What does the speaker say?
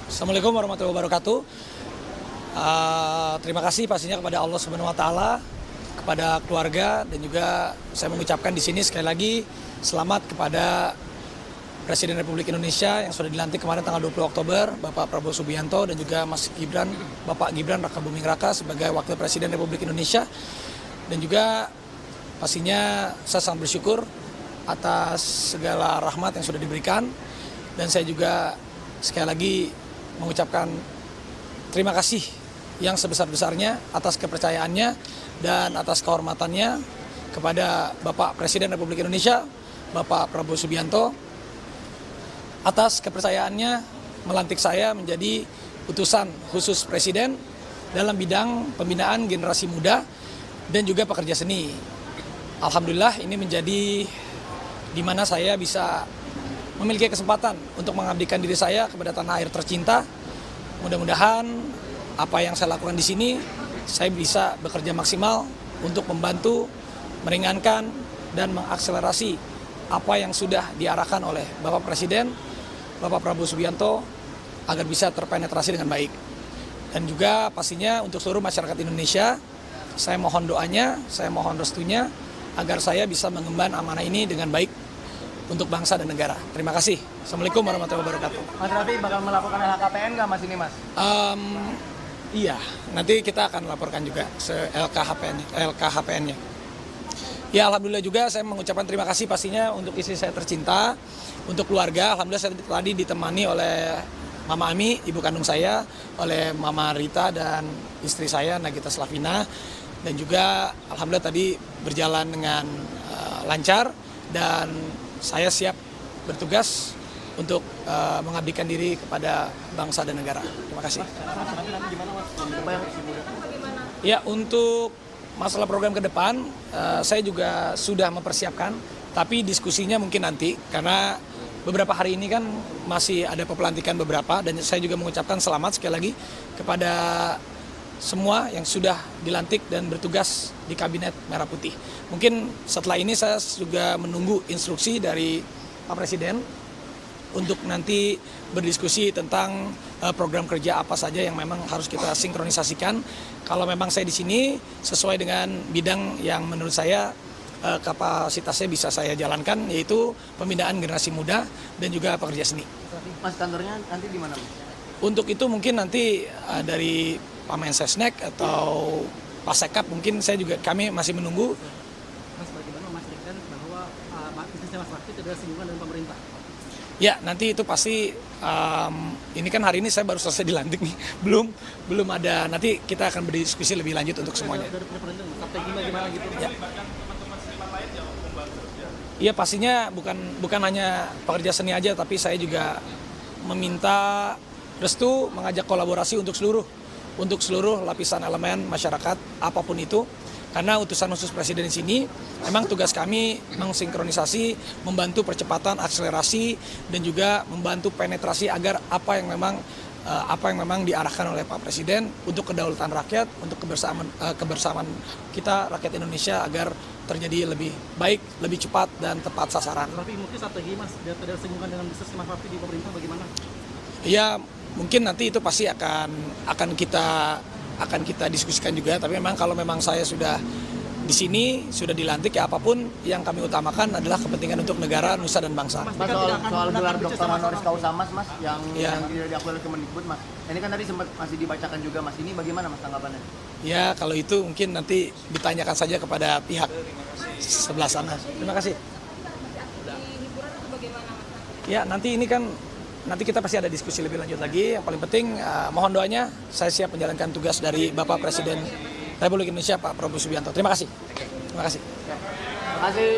Assalamualaikum warahmatullahi wabarakatuh. Terima kasih pastinya kepada Allah Subhanahu Wa Taala, kepada keluarga, dan juga saya mengucapkan di sini sekali lagi selamat kepada Presiden Republik Indonesia yang sudah dilantik kemarin tanggal 20 Oktober, Bapak Prabowo Subianto, dan juga Mas Gibran, Bapak Gibran Raka Buming Raka sebagai Wakil Presiden Republik Indonesia. Dan juga pastinya saya sangat bersyukur atas segala rahmat yang sudah diberikan, dan saya juga sekali lagi mengucapkan terima kasih yang sebesar-besarnya atas kepercayaannya dan atas kehormatannya kepada Bapak Presiden Republik Indonesia, Bapak Prabowo Subianto, atas kepercayaannya melantik saya menjadi utusan khusus Presiden dalam bidang pembinaan generasi muda dan juga pekerja seni. Alhamdulillah ini menjadi di mana saya bisa memiliki kesempatan untuk mengabdikan diri saya kepada tanah air tercinta. Mudah-mudahan apa yang saya lakukan di sini, saya bisa bekerja maksimal untuk membantu, meringankan, dan mengakselerasi apa yang sudah diarahkan oleh Bapak Presiden, Bapak Prabowo Subianto, agar bisa terpenetrasi dengan baik. Dan juga pastinya untuk seluruh masyarakat Indonesia, saya mohon doanya, saya mohon restunya, agar saya bisa mengemban amanah ini dengan baik untuk bangsa dan negara. Terima kasih. Assalamualaikum warahmatullahi wabarakatuh. Mas Raffi bakal melakukan LHKPN nggak Mas ini Mas? Iya, nanti kita akan laporkan juga LKHPN-nya. Ya, alhamdulillah juga saya mengucapkan terima kasih pastinya untuk istri saya tercinta, untuk keluarga. Alhamdulillah saya tadi ditemani oleh Mama Ami, ibu kandung saya, oleh Mama Rita dan istri saya Nagita Slavina, dan juga alhamdulillah tadi berjalan dengan lancar, dan saya siap bertugas untuk mengabdikan diri kepada bangsa dan negara. Terima kasih. Ya, untuk masalah program ke depan, saya juga sudah mempersiapkan, tapi diskusinya mungkin nanti, karena beberapa hari ini kan masih ada pelantikan beberapa, dan saya juga mengucapkan selamat sekali lagi kepada semua yang sudah dilantik dan bertugas di Kabinet Merah Putih. Mungkin setelah ini saya juga menunggu instruksi dari Pak Presiden untuk nanti berdiskusi tentang program kerja apa saja yang memang harus kita sinkronisasikan. Kalau memang saya di sini sesuai dengan bidang yang menurut saya kapasitasnya bisa saya jalankan, yaitu pembinaan generasi muda dan juga pekerja seni. Mas, kantornya nanti di mana Mas? Untuk itu mungkin nanti dari Pak Mensesnek atau Pak Sekap, mungkin kami masih menunggu. Mas, bagaimana memastikan bahwa bisnisnya Mas Raffi tidak ada singgungan dengan pemerintah? Ya, nanti itu pasti, ini kan hari ini saya baru selesai dilantik nih, belum ada, nanti kita akan berdiskusi lebih lanjut untuk semuanya. Dari referendum, strategi bagaimana gitu? Ya. Iya, pastinya bukan hanya pekerja seni aja, tapi saya juga meminta restu, mengajak kolaborasi untuk seluruh lapisan elemen masyarakat apapun itu. Karena utusan khusus Presiden di sini, memang tugas kami mensinkronisasi, membantu percepatan, akselerasi, dan juga membantu penetrasi agar apa yang memang diarahkan oleh Pak Presiden untuk kedaulatan rakyat, untuk kebersamaan kita rakyat Indonesia agar terjadi lebih baik, lebih cepat, dan tepat sasaran. Tapi mungkin strategi Mas, tidak ada singgungan dengan bisnis Mas Raffi di pemerintah bagaimana? Ya, mungkin nanti itu pasti akan kita diskusikan juga, tapi memang kalau memang saya sudah di sini, sudah dilantik, ya apapun yang kami utamakan adalah kepentingan untuk negara, nusa, dan bangsa. Mas, soal gelar Doktor Honoris Causa Mas, yang tidak diakui oleh Kemendikbud Mas. Ini kan tadi sempat masih dibacakan juga Mas, ini bagaimana Mas tanggapannya? Ya, kalau itu mungkin nanti ditanyakan saja kepada pihak sebelah sana. Terima kasih. Ya, nanti kita pasti ada diskusi lebih lanjut lagi. Yang paling penting, mohon doanya, saya siap menjalankan tugas dari Bapak Presiden Republik Indonesia, Pak Prabowo Subianto. Terima kasih. Terima kasih. Terima kasih.